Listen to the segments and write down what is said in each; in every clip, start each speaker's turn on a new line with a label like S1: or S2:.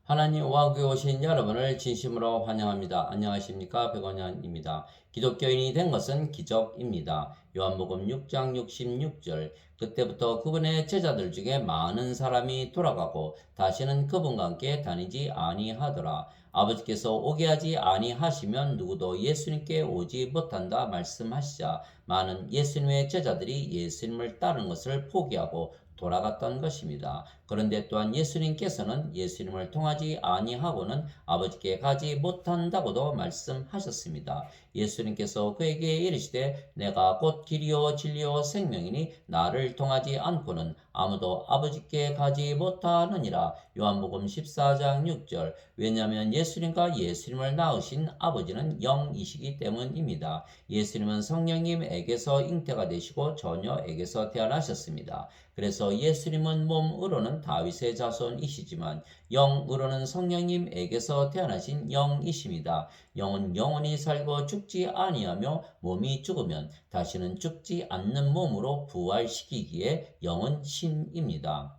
S1: 하나님 우아교회 오신 여러분을 진심으로 환영합니다. 안녕하십니까? 백원현입니다. 기독교인이 된 것은 기적입니다. 요한복음 6장 66절. 그때부터 그분의 제자들 중에 많은 사람이 돌아가고 다시는 그분과 함께 다니지 아니하더라. 아버지께서 오게 하지 아니하시면 누구도 예수님께 오지 못한다 말씀하시자 많은 예수님의 제자들이 예수님을 따르는 것을 포기하고 돌아갔던 것입니다. 그런데 또한 예수님께서는 예수님을 통하지 아니하고는 아버지께 가지 못한다고도 말씀하셨습니다. 예수님께서 그에게 이르시되 내가 곧 길이요 진리요 생명이니 나를 통하지 않고는 아무도 아버지께 가지 못하느니라. 요한복음 14장 6절. 왜냐하면 예수님과 예수님을 낳으신 아버지는 영이시기 때문입니다. 예수님은 성령님에게서 잉태가 되시고 처녀에게서 태어나셨습니다. 그래서 예수님은 몸으로는 다윗의 자손이시지만 영으로는 성령님에게서 태어나신 영이십니다. 영은 영원히 살고 죽지 아니하며 몸이 죽으면 다시는 죽지 않는 몸으로 부활시키기에 영은 신입니다.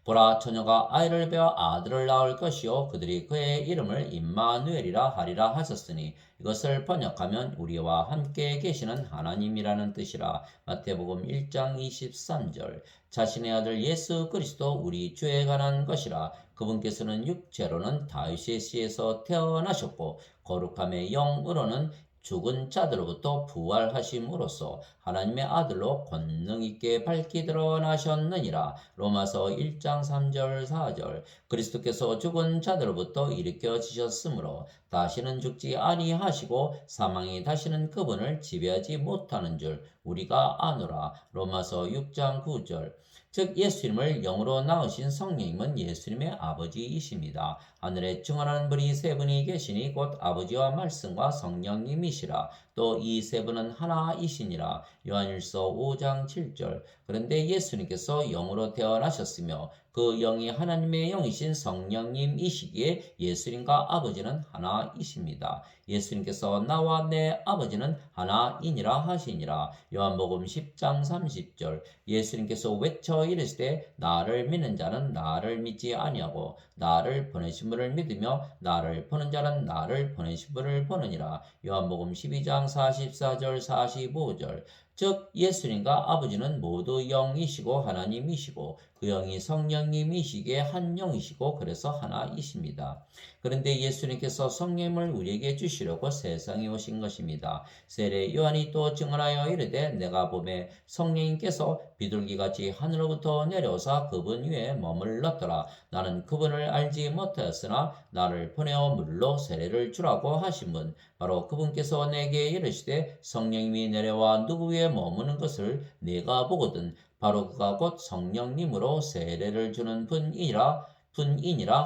S1: 보라, 처녀가 아이를 베어 아들을 낳을 것이요 그들이 그의 이름을 임마누엘이라 하리라 하셨으니 이것을 번역하면 우리와 함께 계시는 하나님이라는 뜻이라. 마태복음 1장 23절. 자신의 아들 예수 그리스도 우리 주에 관한 것이라. 그분께서는 육체로는 다윗의 씨에서 태어나셨고 거룩함의 영으로는 죽은 자들로부터 부활하심으로써 하나님의 아들로 권능 있게 밝히 드러나셨느니라. 로마서 1장 3절 4절. 그리스도께서 죽은 자들로부터 일으켜지셨으므로 다시는 죽지 아니하시고 사망이 다시는 그분을 지배하지 못하는 줄 우리가 아노라. 로마서 6장 9절. 즉 예수님을 영으로 낳으신 성령님은 예수님의 아버지이십니다. 하늘에 증언하는 분이 세 분이 계시니 곧 아버지와 말씀과 성령님이시라. 또 이 세 분은 하나이시니라. 요한일서 5장 7절. 그런데 예수님께서 영으로 태어나셨으며 그 영이 하나님의 영이신 성령님이시기에 예수님과 아버지는 하나이십니다. 예수님께서 나와 내 아버지는 하나이니라 하시니라. 요한복음 10장 30절. 예수님께서 외쳐 이르시되 나를 믿는 자는 나를 믿지 아니하고 나를 보내신 분을 믿으며 나를 보는 자는 나를 보내신 분을 보느니라. 요한복음 12장 44절 45절. 즉 예수님과 아버지는 모두 영이시고 하나님이시고 그 영이 성령님이시기에 한 영이시고 그래서 하나이십니다. 그런데 예수님께서 성령을 우리에게 주시려고 세상에 오신 것입니다. 세례 요한이 또 증언하여 이르되 내가 보매 성령님께서 비둘기같이 하늘로부터 내려오사 그분 위에 머물렀더라. 나는 그분을 알지 못하였으나 나를 보내어 물로 세례를 주라고 하신 분 바로 그분께서 내게 이르시되 성령님이 내려와 누구 위에 머무는 것을 내가 보거든 바로 그가 곧 성령님으로 세례를 주는 분이니라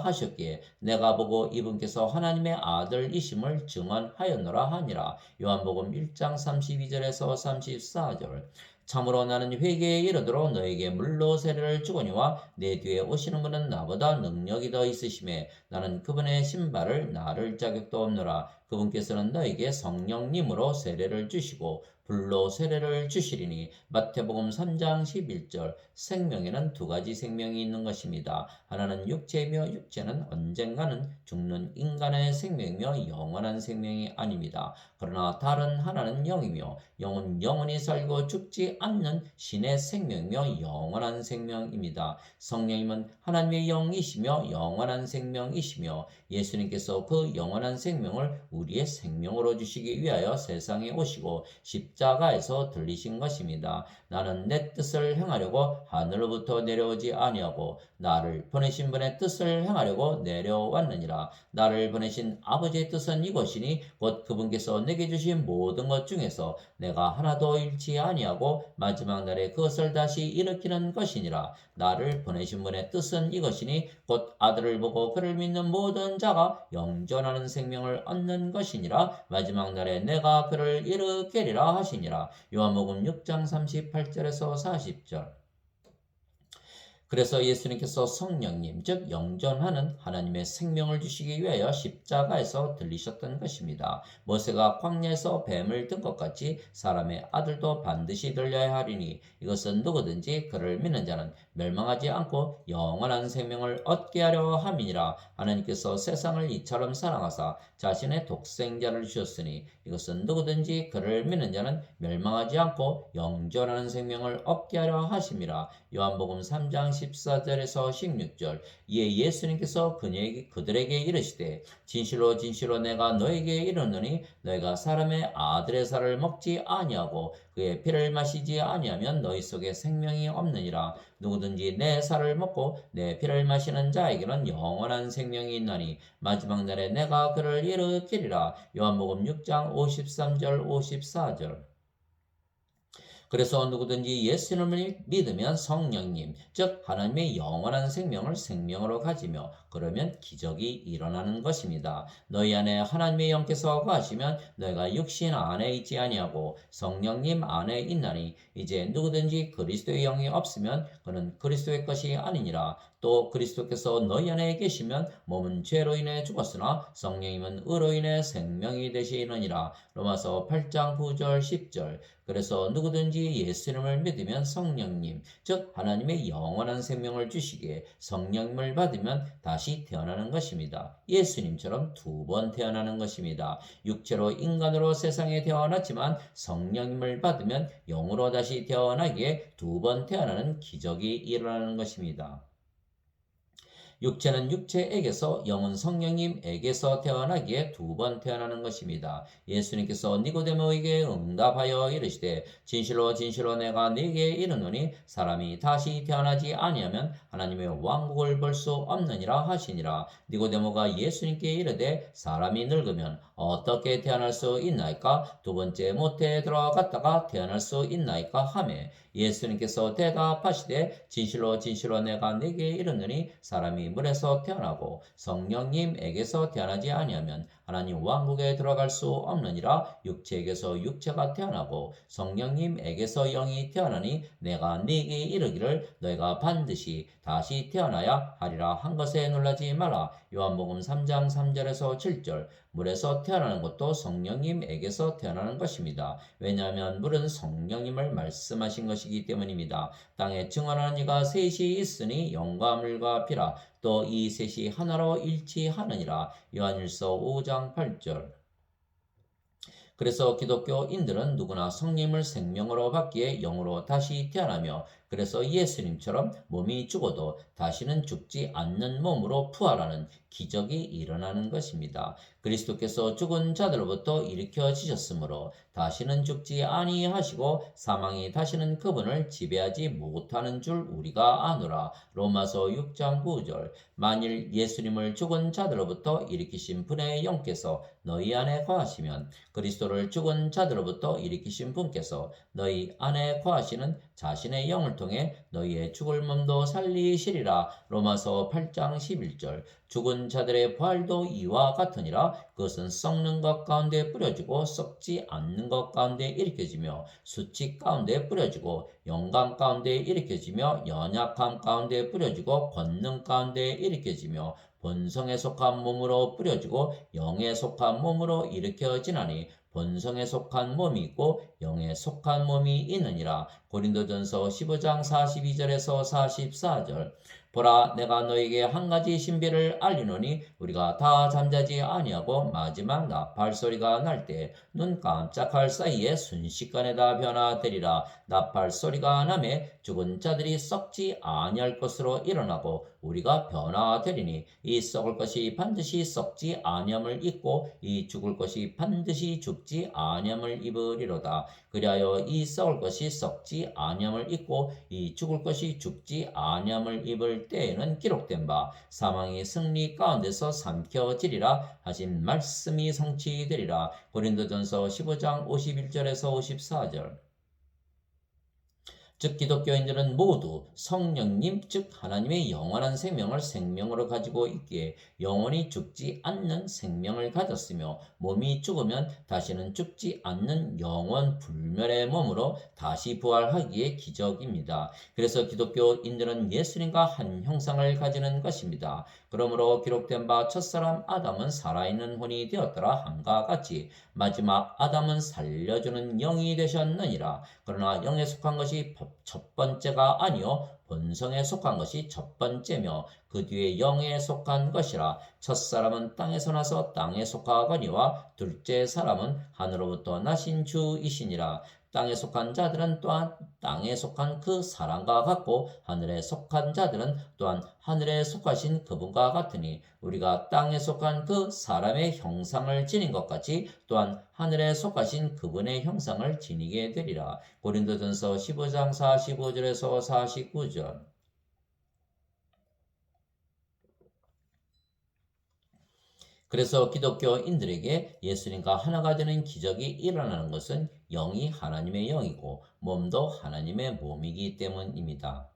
S1: 하셨기에 내가 보고 이분께서 하나님의 아들이심을 증언하였노라 하니라. 요한복음 1장 32절에서 34절. 참으로 나는 회개에 이르도록 너에게 물로 세례를 주거니와 내 뒤에 오시는 분은 나보다 능력이 더 있으심에 나는 그분의 신발을 나를 자격도 없노라. 그분께서는 너에게 성령님으로 세례를 주시고 불로 세례를 주시리니. 마태복음 3장 11절. 생명에는 두 가지 생명이 있는 것입니다. 하나는 육체이며 육체는 언젠가는 죽는 인간의 생명이며 영원한 생명이 아닙니다. 그러나 다른 하나는 영이며 영은 영원히 살고 죽지 않는 신의 생명이며 영원한 생명입니다. 성령님은 하나님의 영이시며 영원한 생명이시며 예수님께서 그 영원한 생명을 우리의 생명으로 주시기 위하여 세상에 오시고 십자가에서 들리신 것입니다. 나는 내 뜻을 행하려고 하늘로부터 내려오지 아니하고 나를 보내신 분의 뜻을 행하려고 내려왔느니라. 나를 보내신 아버지의 뜻은 이것이니 곧 그분께서 내게 주신 모든 것 중에서 내가 하나도 잃지 아니하고 마지막 날에 그것을 다시 일으키는 것이니라. 나를 보내신 분의 뜻은 이것이니 곧 아들을 보고 그를 믿는 모든 자가 영존하는 생명을 얻는 것이니라. 마지막 날에 내가 그를 일으키리라 하시니라. 요한복음 6장 38절에서 40절. 그래서 예수님께서 성령님, 즉 영존하는 하나님의 생명을 주시기 위하여 십자가에서 들리셨던 것입니다. 모세가 광야에서 뱀을 든 것 같이 사람의 아들도 반드시 들려야 하리니 이것은 누구든지 그를 믿는 자는 멸망하지 않고 영원한 생명을 얻게 하려 함이니라. 하나님께서 세상을 이처럼 사랑하사 자신의 독생자를 주셨으니 이것은 누구든지 그를 믿는 자는 멸망하지 않고 영존하는 생명을 얻게 하려 하심이라. 요한복음 3장 14절에서 16절. 이에 예수님께서 그들에게 이르시되 진실로 진실로 내가 너에게 이르노니 너희가 사람의 아들의 살을 먹지 아니하고 그의 피를 마시지 아니하면 너희 속에 생명이 없느니라. 누구든지 내 살을 먹고 내 피를 마시는 자에게는 영원한 생명이 있나니 마지막 날에 내가 그를 일으키리라. 요한복음 6장 53절 54절. 그래서 누구든지 예수님을 믿으면 성령님, 즉 하나님의 영원한 생명을 생명으로 가지며 그러면 기적이 일어나는 것입니다. 너희 안에 하나님의 영께서 거하시면 너희가 육신 안에 있지 아니하고 성령님 안에 있나니 이제 누구든지 그리스도의 영이 없으면 그는 그리스도의 것이 아니니라. 또 그리스도께서 너희 안에 계시면 몸은 죄로 인해 죽었으나 성령님은 의로 인해 생명이 되시느니라. 로마서 8장 9절 10절. 그래서 누구든지 예수님을 믿으면 성령님, 즉 하나님의 영원한 생명을 주시기에 성령님을 받으면 다시 태어나는 것입니다. 예수님처럼 두 번 태어나는 것입니다. 육체로 인간으로 세상에 태어났지만 성령님을 받으면 영으로 다시 태어나기에 두 번 태어나는 기적이 일어나는 것입니다. 육체는 육체에게서 영은 성령님에게서 태어나기에 두 번 태어나는 것입니다. 예수님께서 니고데모에게 응답하여 이르시되 진실로 진실로 내가 네게 이르노니 사람이 다시 태어나지 아니하면 하나님의 왕국을 볼 수 없느니라 하시니라. 니고데모가 예수님께 이르되 사람이 늙으면 어떻게 태어날 수 있나이까? 두 번째 모태에 들어갔다가 태어날 수 있나이까? 하매 예수님께서 대답하시되 진실로 진실로 내가 네게 이르노니 사람이 물에서 태어나고 성령님에게서 태어나지 아니하면 하나님 왕국에 들어갈 수 없느니라. 육체에게서 육체가 태어나고 성령님에게서 영이 태어나니 내가 네게 이르기를 너희가 반드시 다시 태어나야 하리라 한 것에 놀라지 마라. 요한복음 3장 3절에서 7절. 물에서 태어나는 것도 성령님에게서 태어나는 것입니다. 왜냐하면 물은 성령님을 말씀하신 것이기 때문입니다. 땅에 증언하는 이가 셋이 있으니 영과 물과 피라. 또 이 셋이 하나로 일치하느니라. 요한일서 5장 8절. 그래서 기독교인들은 누구나 성령을 생명으로 받기에 영으로 다시 태어나며 그래서 예수님처럼 몸이 죽어도 다시는 죽지 않는 몸으로 부활하는 기적이 일어나는 것입니다. 그리스도께서 죽은 자들로부터 일으켜지셨으므로 다시는 죽지 아니하시고 사망이 다시는 그분을 지배하지 못하는 줄 우리가 아노라. 로마서 6장 9절. 만일 예수님을 죽은 자들로부터 일으키신 분의 영께서 너희 안에 거하시면 그리스도를 죽은 자들로부터 일으키신 분께서 너희 안에 거하시는 자신의 영을 통해 너희의 죽을 몸도 살리시리라. 로마서 8장 11절. 죽은 자들의 부활도 이와 같으니라. 그것은 썩는 것 가운데 뿌려지고 썩지 않는 것 가운데 일으켜지며 수치 가운데 뿌려지고 영감 가운데 일으켜지며 연약함 가운데 뿌려지고 권능 가운데 일으켜지며 본성에 속한 몸으로 뿌려지고 영에 속한 몸으로 일으켜지나니 본성에 속한 몸이 있고 영에 속한 몸이 있느니라. 고린도전서 15장 42절에서 44절. 보라 내가 너에게 한 가지 신비를 알리노니 우리가 다 잠자지 아니하고 마지막 나팔 소리가 날 때 눈 깜짝할 사이에 순식간에 다 변화되리라. 나팔 소리가 나매 죽은 자들이 썩지 아니할 것으로 일어나고 우리가 변화되리니 이 썩을 것이 반드시 썩지 아니함을 입고 이 죽을 것이 반드시 죽지 아니함을 입으리로다. 그리하여 이 썩을 것이 썩지 아니함을 입고 이 죽을 것이 죽지 아니함을 입을 때에는 기록된 바 사망이 승리 가운데서 삼켜지리라 하신 말씀이 성취되리라. 고린도전서 15장 51절에서 54절. 즉 기독교인들은 모두 성령님 즉 하나님의 영원한 생명을 생명으로 가지고 있기에 영원히 죽지 않는 생명을 가졌으며 몸이 죽으면 다시는 죽지 않는 영원 불멸의 몸으로 다시 부활하기에 기적입니다. 그래서 기독교인들은 예수님과 한 형상을 가지는 것입니다. 그러므로 기록된 바 첫사람 아담은 살아있는 혼이 되었더라 함과 같이 마지막 아담은 살려주는 영이 되셨느니라. 그러나 영에 속한 것이 첫 번째가 아니요 본성에 속한 것이 첫 번째며 그 뒤에 영에 속한 것이라. 첫사람은 땅에서 나서 땅에 속하거니와 둘째 사람은 하늘로부터 나신 주이시니라. 땅에 속한 자들은 또한 땅에 속한 그 사람과 같고 하늘에 속한 자들은 또한 하늘에 속하신 그분과 같으니 우리가 땅에 속한 그 사람의 형상을 지닌 것 같이 또한 하늘에 속하신 그분의 형상을 지니게 되리라. 고린도전서 15장 45절에서 49절. 그래서 기독교인들에게 예수님과 하나가 되는 기적이 일어나는 것은 영이 하나님의 영이고 몸도 하나님의 몸이기 때문입니다.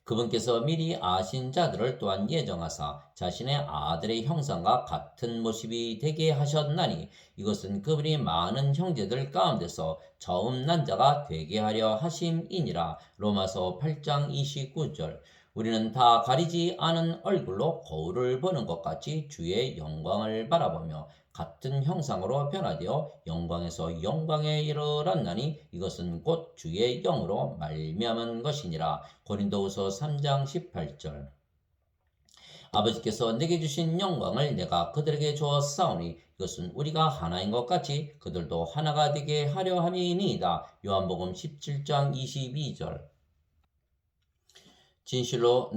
S1: 그분께서 미리 아신 자들을 또한 예정하사 자신의 아들의 형상과 같은 모습이 되게 하셨나니 이것은 그분이 많은 형제들 가운데서 처음 난 자가 되게 하려 하심이니라. 로마서 8장 29절. 우리는 다 가리지 않은 얼굴로 거울을 보는 것 같이 주의 영광을 바라보며 같은 형상으로 변화되어 영광에서 영광에 이르렀나니 이것은 곧 주의 영으로 말미암은 것이니라. 고린도후서 3장 18절. 아버지께서 내게 주신 영광을 내가 그들에게 주었사오니 이것은 우리가 하나인 것 같이 그들도 하나가 되게 하려 함이니이다. 요한복음 17장 22절. 진실로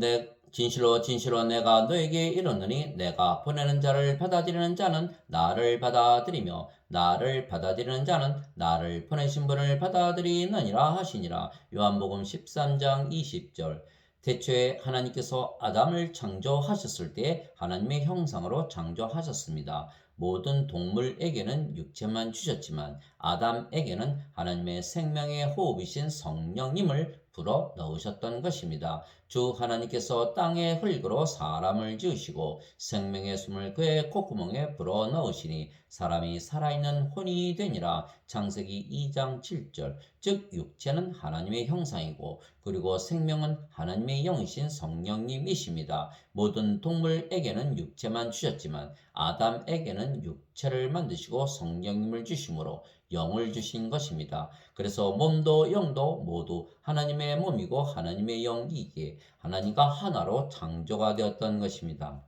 S1: 내가 너에게 이르노니 내가 보내는 자를 받아들이는 자는 나를 받아들이며 나를 받아들이는 자는 나를 보내신 분을 받아들이느니라 하시니라. 요한복음 13장 20절. 태초에 하나님께서 아담을 창조하셨을 때 하나님의 형상으로 창조하셨습니다. 모든 동물에게는 육체만 주셨지만 아담에게는 하나님의 생명의 호흡이신 성령님을 불어 넣으셨던 것입니다. 주 하나님께서 땅의 흙으로 사람을 지으시고 생명의 숨을 그의 콧구멍에 불어 넣으시니 사람이 살아있는 혼이 되니라. 창세기 2장 7절. 즉 육체는 하나님의 형상이고 그리고 생명은 하나님의 영이신 성령님이십니다. 모든 동물에게는 육체만 주셨지만 아담에게는 육체를 만드시고 성령님을 주심으로 영을 주신 것입니다. 그래서 몸도 영도 모두 하나님의 몸이고 하나님의 영이기에 하나님과 하나로 창조가 되었던 것입니다.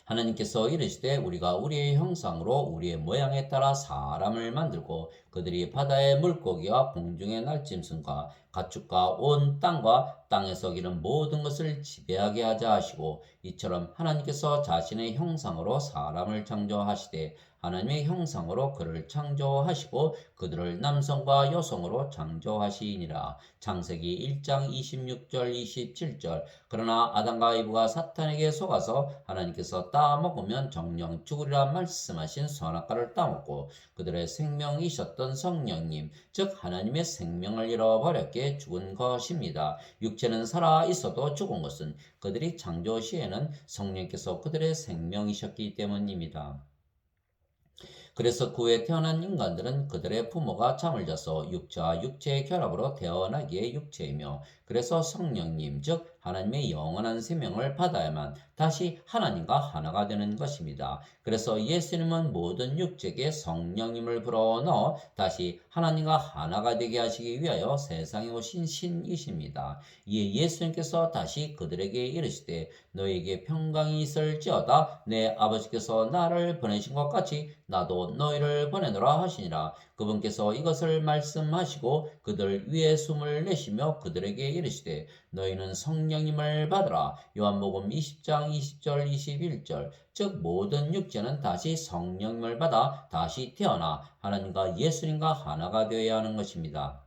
S1: 하나님께서 이르시되 우리가 우리의 형상으로 우리의 모양에 따라 사람을 만들고 그들이 바다의 물고기와 공중의 날짐승과 가축과 온 땅과 땅에서 기는 모든 것을 지배하게 하자 하시고 이처럼 하나님께서 자신의 형상으로 사람을 창조하시되 하나님의 형상으로 그를 창조하시고 그들을 남성과 여성으로 창조하시니라. 창세기 1장 26절 27절. 그러나 아담과 이브가 사탄에게 속아서 하나님께서 따먹으면 정령 죽으리라 말씀하신 선악과를 따먹고 그들의 생명이셨던 성령님 즉 하나님의 생명을 잃어버렸기에 죽은 것입니다. 육체는 살아 있어도 죽은 것은 그들이 창조 시에는 성령께서 그들의 생명이셨기 때문입니다. 그래서 그 후에 태어난 인간들은 그들의 부모가 잠을 자서 육체와 육체의 결합으로 태어나기에 육체이며 그래서 성령님 즉 하나님의 영원한 생명을 받아야만 다시 하나님과 하나가 되는 것입니다. 그래서 예수님은 모든 육체에 성령님을 불어넣어 다시 하나님과 하나가 되게 하시기 위하여 세상에 오신 신이십니다. 이에 예수님께서 다시 그들에게 이르시되 너에게 평강이 있을지어다 내 아버지께서 나를 보내신 것 같이 나도 너희를 보내노라 하시니라. 그분께서 이것을 말씀하시고 그들 위에 숨을 내쉬며 그들에게 이르시되 너희는 성령님을 받으라. 요한복음 20장 20절 21절. 즉 모든 육체는 다시 성령님을 받아 다시 태어나 하나님과 예수님과 하나가 되어야 하는 것입니다.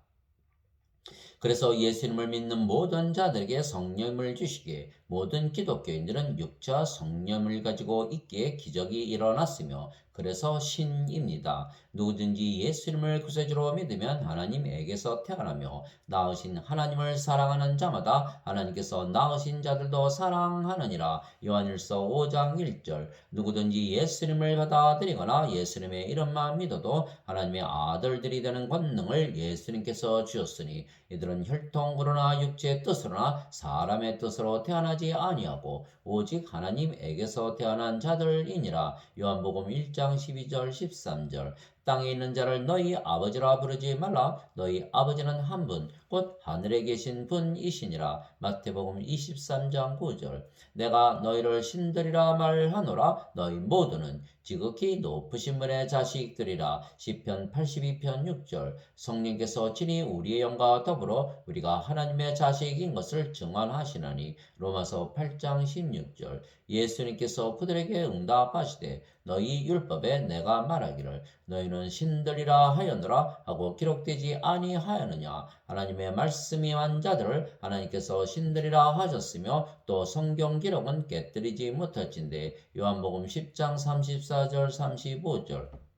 S1: 그래서 예수님을 믿는 모든 자들에게 성령을 주시기에 모든 기독교인들은 육체와 성령을 가지고 있기에 기적이 일어났으며 그래서 신입니다. 누구든지 예수님을 구세주로 믿으면 하나님에게서 태어나며 낳으신 하나님을 사랑하는 자마다 하나님께서 낳으신 자들도 사랑하느니라. 요한일서 5장 1절. 누구든지 예수님을 받아들이거나 예수님의 이름만 믿어도 하나님의 아들들이 되는 권능을 예수님께서 주셨으니 이들은 혈통으로나 육체의 뜻으로나 사람의 뜻으로 태어나지 아니하고 오직 하나님에게서 태어난 자들이니라. 요한복음 1장 12절 13절. 땅에 있는 자를 너희 아버지라 부르지 말라. 너희 아버지는 한 분, 곧 하늘에 계신 분이시니라. 마태복음 23장 9절. 내가 너희를 신들이라 말하노라. 너희 모두는 지극히 높으신 분의 자식들이라. 시편 82편 6절. 성령께서 친히 우리의 영과 더불어 우리가 하나님의 자식인 것을 증언하시나니. 로마서 8장 16절. 예수님께서 그들에게 응답하시되 너희 율법에 내가 말하기를 너희는 신들이라 하였노라 하고 기록되지 아니하였느냐. 하나님의 말씀이 한 자들을 하나님께서 신들이라 하셨으며 또 성경 기록은 깨뜨리지 못할진대. 요한복음 10장 34절 35절.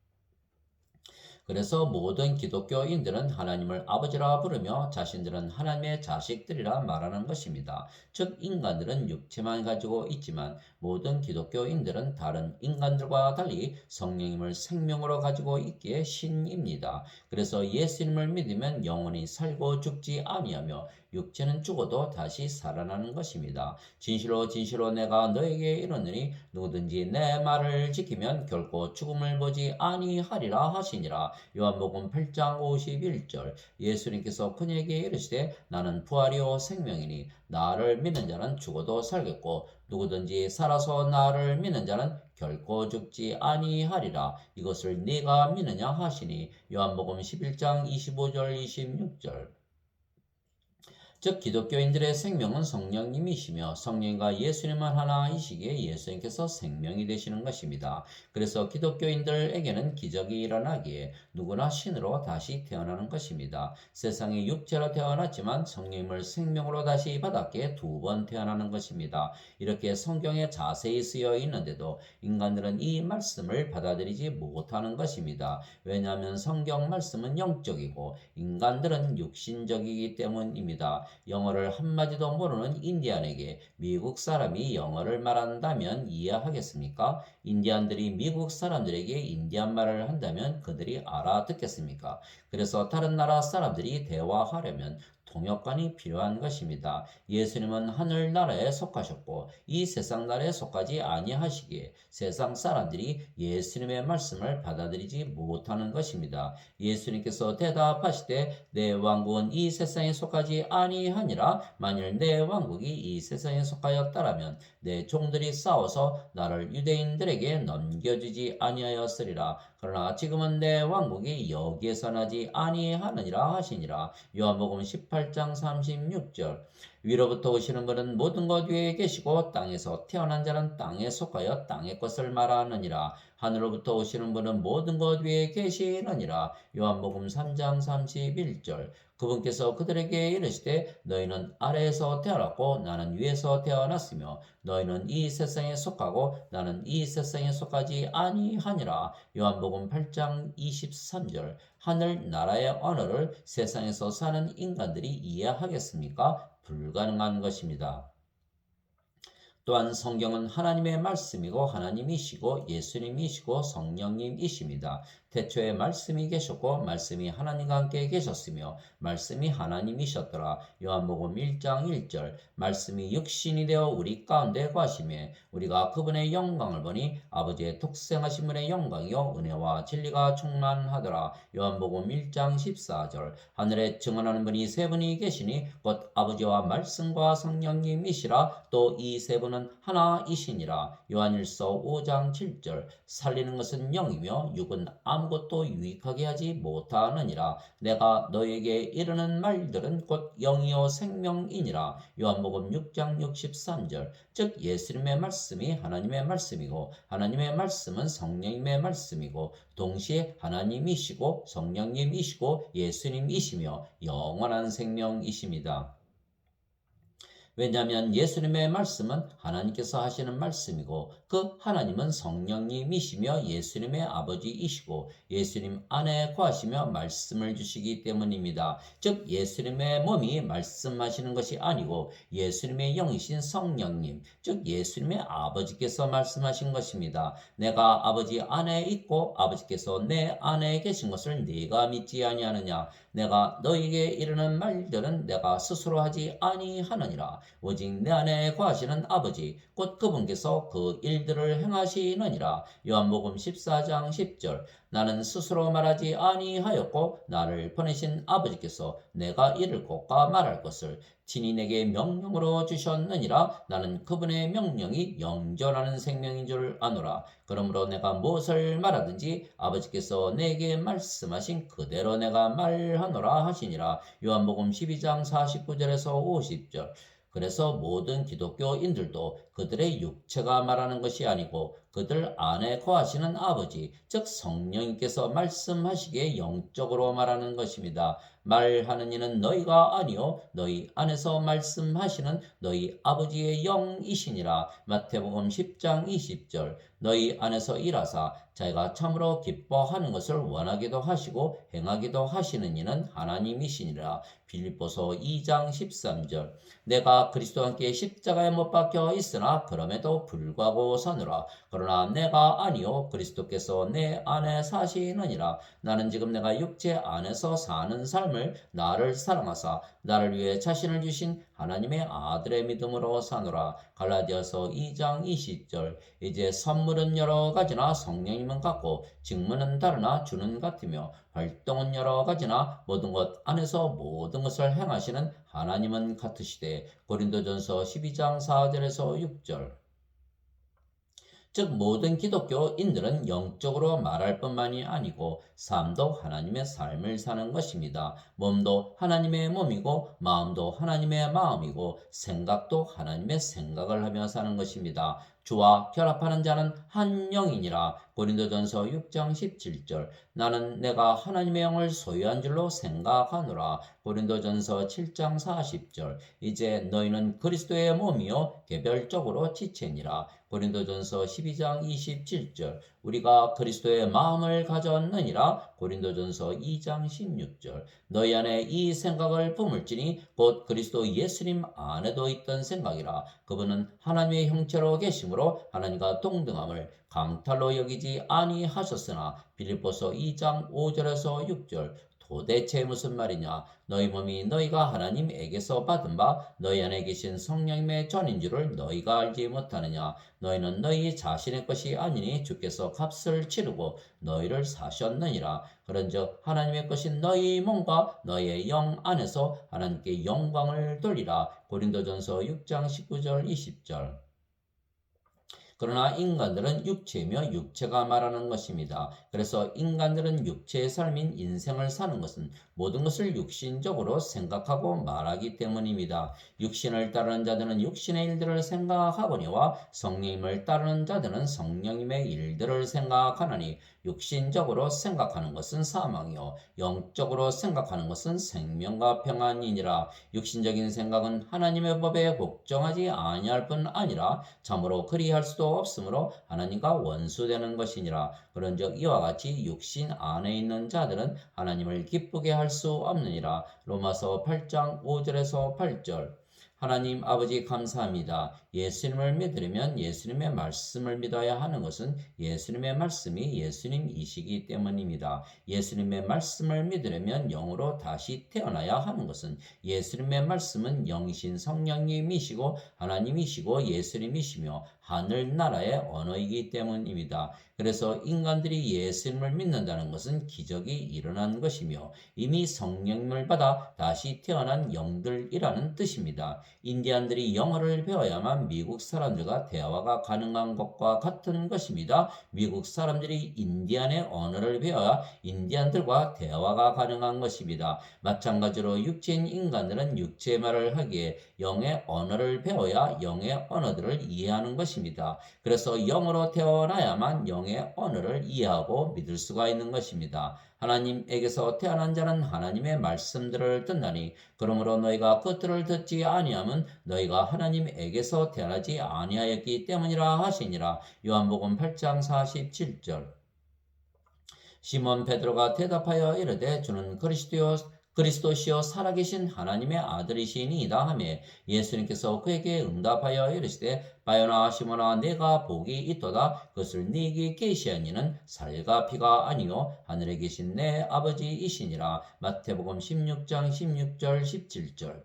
S1: 그래서 모든 기독교인들은 하나님을 아버지라 부르며 자신들은 하나님의 자식들이라 말하는 것입니다. 즉 인간들은 육체만 가지고 있지만 모든 기독교인들은 다른 인간들과 달리 성령님을 생명으로 가지고 있기에 신입니다. 그래서 예수님을 믿으면 영원히 살고 죽지 아니하며 육체는 죽어도 다시 살아나는 것입니다. 진실로 진실로 내가 너에게 이르노니 누구든지 내 말을 지키면 결코 죽음을 보지 아니하리라 하시니라. 요한복음 8장 51절. 예수님께서 그에게 이르시되 나는 부활이요 생명이니 나를 믿는 자는 죽어도 살겠고 누구든지 살아서 나를 믿는 자는 결코 죽지 아니하리라. 이것을 네가 믿느냐 하시니. 요한복음 11장 25절 26절. 즉 기독교인들의 생명은 성령님이시며 성령과 예수님은 하나이시기에 예수님께서 생명이 되시는 것입니다. 그래서 기독교인들에게는 기적이 일어나기에 누구나 신으로 다시 태어나는 것입니다. 세상에 육체로 태어났지만 성령님을 생명으로 다시 받았기에 두 번 태어나는 것입니다. 이렇게 성경에 자세히 쓰여 있는데도 인간들은 이 말씀을 받아들이지 못하는 것입니다. 왜냐하면 성경 말씀은 영적이고 인간들은 육신적이기 때문입니다. 영어를 한마디도 모르는 인디안에게 미국 사람이 영어를 말한다면 이해하겠습니까? 인디안들이 미국 사람들에게 인디안 말을 한다면 그들이 알아듣겠습니까? 그래서 다른 나라 사람들이 대화하려면 통역관이 필요한 것입니다. 예수님은 하늘나라에 속하셨고 이 세상 나라에 속하지 아니하시기에 세상 사람들이 예수님의 말씀을 받아들이지 못하는 것입니다. 예수님께서 대답하시되 내 왕국은 이 세상에 속하지 아니하니라. 만일 내 왕국이 이 세상에 속하였다라면 내 종들이 싸워서 나를 유대인들에게 넘겨주지 아니하였으리라. 그러나 지금은 내 왕국이 여기에서 나지 아니하느니라 하시니라. 요한복음 18장 36절. 위로부터 오시는 분은 모든 것 위에 계시고 땅에서 태어난 자는 땅에 속하여 땅의 것을 말하느니라. 하늘로부터 오시는 분은 모든 것 위에 계시느니라. 요한복음 3장 31절. 그분께서 그들에게 이르시되 너희는 아래에서 태어났고 나는 위에서 태어났으며 너희는 이 세상에 속하고 나는 이 세상에 속하지 아니하니라. 요한복음 8장 23절. 하늘나라의 언어를 세상에서 사는 인간들이 이해하겠습니까? 불가능한 것입니다. 또한 성경은 하나님의 말씀이고 하나님이시고 예수님이시고 성령님이십니다. 태초에 말씀이 계셨고 말씀이 하나님과 함께 계셨으며 말씀이 하나님이셨더라. 요한복음 1장 1절. 말씀이 육신이 되어 우리 가운데 거하시매 우리가 그분의 영광을 보니 아버지의 독생하신 분의 영광이요 은혜와 진리가 충만하더라. 요한복음 1장 14절. 하늘에 증언하는 분이 세 분이 계시니 곧 아버지와 말씀과 성령님이시라. 또 이 세 분은 하나이시니라. 요한일서 5장 7절. 살리는 것은 영이며 육은 아무것도 유익하게 하지 못하느니라. 내가 너에게 이르는 말들은 곧 영이요 생명이니라. 요한복음 6장 63절. 즉 예수님의 말씀이 하나님의 말씀이고 하나님의 말씀은 성령님의 말씀이고 동시에 하나님이시고 성령님이시고 예수님이시며 영원한 생명이십니다. 왜냐하면 예수님의 말씀은 하나님께서 하시는 말씀이고 그 하나님은 성령님이시며 예수님의 아버지이시고 예수님 안에 거하시며 말씀을 주시기 때문입니다. 즉 예수님의 몸이 말씀하시는 것이 아니고 예수님의 영이신 성령님, 즉 예수님의 아버지께서 말씀하신 것입니다. 내가 아버지 안에 있고 아버지께서 내 안에 계신 것을 네가 믿지 아니하느냐. 내가 너에게 이르는 말들은 내가 스스로 하지 아니하느니라. 오직 내 안에 거하시는 아버지 곧 그분께서 그 일들을 행하시느니라. 요한복음 14장 10절. 나는 스스로 말하지 아니하였고 나를 보내신 아버지께서 내가 이를 것과 말할 것을 친히 내게 명령으로 주셨느니라. 나는 그분의 명령이 영존하는 생명인 줄 아노라. 그러므로 내가 무엇을 말하든지 아버지께서 내게 말씀하신 그대로 내가 말하노라 하시니라. 요한복음 12장 49절에서 50절. 그래서 모든 기독교인들도 그들의 육체가 말하는 것이 아니고 그들 안에 거하시는 아버지, 즉 성령님께서 말씀하시기에 영적으로 말하는 것입니다. 말하는 이는 너희가 아니요 너희 안에서 말씀하시는 너희 아버지의 영이시니라. 마태복음 10장 20절. 너희 안에서 일하사 자기가 참으로 기뻐하는 것을 원하기도 하시고 행하기도 하시는 이는 하나님이시니라. 빌립보서 2장 13절. 내가 그리스도와 함께 십자가에 못 박혀 있으나 그럼에도 불구하고 사노라. 그러나 내가 아니요 그리스도께서 내 안에 사시느니라. 나는 지금 내가 육체 안에서 사는 삶을 나를 사랑하사 나를 위해 자신을 주신 하나님의 아들의 믿음으로 사노라. 갈라디아서 2장 20절. 이제 선물은 여러 가지나 성령님은 같고 직무는 다르나 주는 같으며 활동은 여러 가지나 모든 것 안에서 모든 것을 행하시는 하나님은 같으시되. 고린도전서 12장 4절에서 6절. 즉 모든 기독교인들은 영적으로 말할 뿐만이 아니고 삶도 하나님의 삶을 사는 것입니다. 몸도 하나님의 몸이고 마음도 하나님의 마음이고 생각도 하나님의 생각을 하며 사는 것입니다. 주와 결합하는 자는 한 영이니라. 고린도전서 6장 17절. 나는 내가 하나님의 영을 소유한 줄로 생각하노라. 고린도전서 7장 40절. 이제 너희는 그리스도의 몸이요 개별적으로 지체니라. 고린도전서 12장 27절. 우리가 그리스도의 마음을 가졌느니라. 고린도전서 2장 16절. 너희 안에 이 생각을 품을지니 곧 그리스도 예수님 안에도 있던 생각이라. 그분은 하나님의 형체로 계심으로 하나님과 동등함을 강탈로 여기지 아니하셨으나. 빌립보서 2장 5절에서 6절. 도대체 무슨 말이냐? 너희 몸이 너희가 하나님에게서 받은 바 너희 안에 계신 성령님의 전인 줄을 너희가 알지 못하느냐? 너희는 너희 자신의 것이 아니니 주께서 값을 치르고 너희를 사셨느니라. 그런즉 하나님의 것인 너희 몸과 너희의 영 안에서 하나님께 영광을 돌리라. 고린도전서 6장 19절 20절. 그러나 인간들은 육체이며 육체가 말하는 것입니다. 그래서 인간들은 육체의 삶인 인생을 사는 것은 모든 것을 육신적으로 생각하고 말하기 때문입니다. 육신을 따르는 자들은 육신의 일들을 생각하거니와 성령님을 따르는 자들은 성령님의 일들을 생각하나니 육신적으로 생각하는 것은 사망이요 영적으로 생각하는 것은 생명과 평안이니라. 육신적인 생각은 하나님의 법에 복종하지 아니할 뿐 아니라 참으로 그리할 수도 없으므로 하나님과 원수되는 것이니라. 그런즉 이와 같이 육신 안에 있는 자들은 하나님을 기쁘게 할 수 없느니라. 로마서 8장 5절에서 8절. 하나님 아버지 감사합니다. 예수님을 믿으려면 예수님의 말씀을 믿어야 하는 것은 예수님의 말씀이 예수님이시기 때문입니다. 예수님의 말씀을 믿으려면 영으로 다시 태어나야 하는 것은 예수님의 말씀은 영이신 성령님이시고 하나님이시고 예수님이시며 하늘나라의 언어이기 때문입니다. 그래서 인간들이 예수님을 믿는다는 것은 기적이 일어난 것이며 이미 성령님을 받아 다시 태어난 영들이라는 뜻입니다. 인디안들이 영어를 배워야만 미국 사람들과 대화가 가능한 것과 같은 것입니다. 미국 사람들이 인디안의 언어를 배워야 인디안들과 대화가 가능한 것입니다. 마찬가지로 육체인 인간들은 육체의 말을 하기에 영의 언어를 배워야 영의 언어들을 이해하는 것입니다. 그래서 영으로 태어나야만 영의 언어를 이해하고 믿을 수가 있는 것입니다. 하나님에게서 태어난 자는 하나님의 말씀들을 듣나니 그러므로 너희가 그들을 듣지 아니함은 너희가 하나님에게서 태어나지 아니하였기 때문이라 하시니라. 요한복음 8장 47절. 시몬 베드로가 대답하여 이르되 주는 그리스도시요 살아계신 하나님의 아들이시니이다 하며 예수님께서 그에게 응답하여 이르시되 바요나 시몬아 내가 복이 있도다. 그것을 네게 계시한 이는 살과 피가 아니요 하늘에 계신 내 아버지이시니라. 마태복음 16장 16절 17절.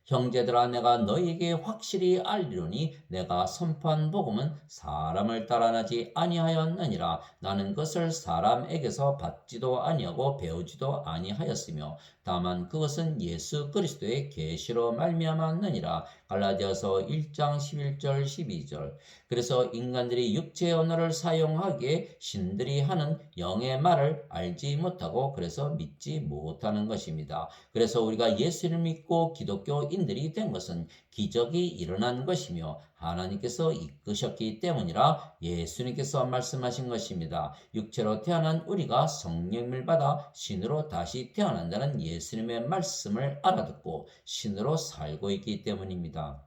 S1: 형제들아 내가 너희에게 확실히 알리노니 내가 선포한 복음은 사람을 따라 나지 아니하였느니라. 나는 그것을 사람에게서 받지도 아니하고 배우지도 아니하였으며 다만 그것은 예수 그리스도의 계시로 말미암았느니라. 갈라디아서 1장 11절 12절. 그래서 인간들이 육체의 언어를 사용하기에 신들이 하는 영의 말을 알지 못하고 그래서 믿지 못하는 것입니다. 그래서 우리가 예수를 믿고 기독교인들이 된 것은 기적이 일어난 것이며 하나님께서 이끄셨기 때문이라 예수님께서 말씀하신 것입니다. 육체로 태어난 우리가 성령을 받아 신으로 다시 태어난다는 예수님의 말씀을 알아듣고 신으로 살고 있기 때문입니다.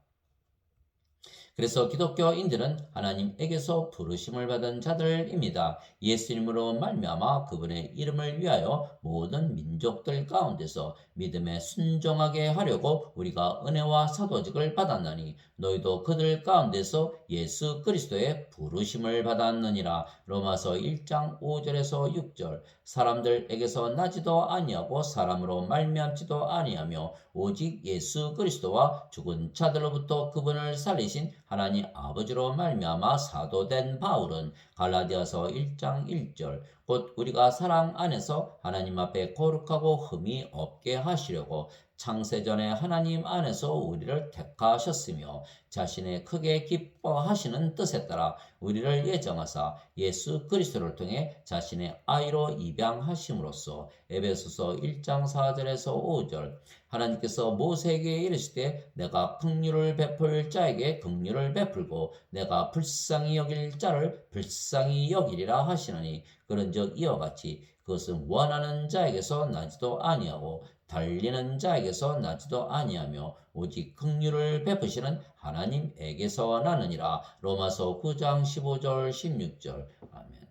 S1: 그래서 기독교인들은 하나님에게서 부르심을 받은 자들입니다. 예수님으로 말미암아 그분의 이름을 위하여 모든 민족들 가운데서 믿음에 순종하게 하려고 우리가 은혜와 사도직을 받았나니 너희도 그들 가운데서 예수 그리스도의 부르심을 받았느니라. 로마서 1장 5절에서 6절. 사람들에게서 나지도 아니하고 사람으로 말미암지도 아니하며 오직 예수 그리스도와 죽은 자들로부터 그분을 살리신 하나님 아버지로 말미암아 사도된 바울은 갈라디아서 1장 1절 곧 우리가 사랑 안에서 하나님 앞에 거룩하고 흠이 없게 하시려고 창세전에 하나님 안에서 우리를 택하셨으며 자신의 크게 기뻐하시는 뜻에 따라 우리를 예정하사 예수 그리스도를 통해 자신의 아이로 입양하심으로써 에베소서 1장 4절에서 5절. 하나님께서 모세에게 이르시되 내가 긍휼을 베풀 자에게 긍휼을 베풀고 내가 불쌍히 여길 자를 불쌍히 여기리라 하시나니 그런즉 이와 같이 그것은 원하는 자에게서 나지도 아니하고 달리는 자에게서 나지도 아니하며 오직 긍휼을 베푸시는 하나님에게서 나느니라. 로마서 9장 15절 16절. 아멘.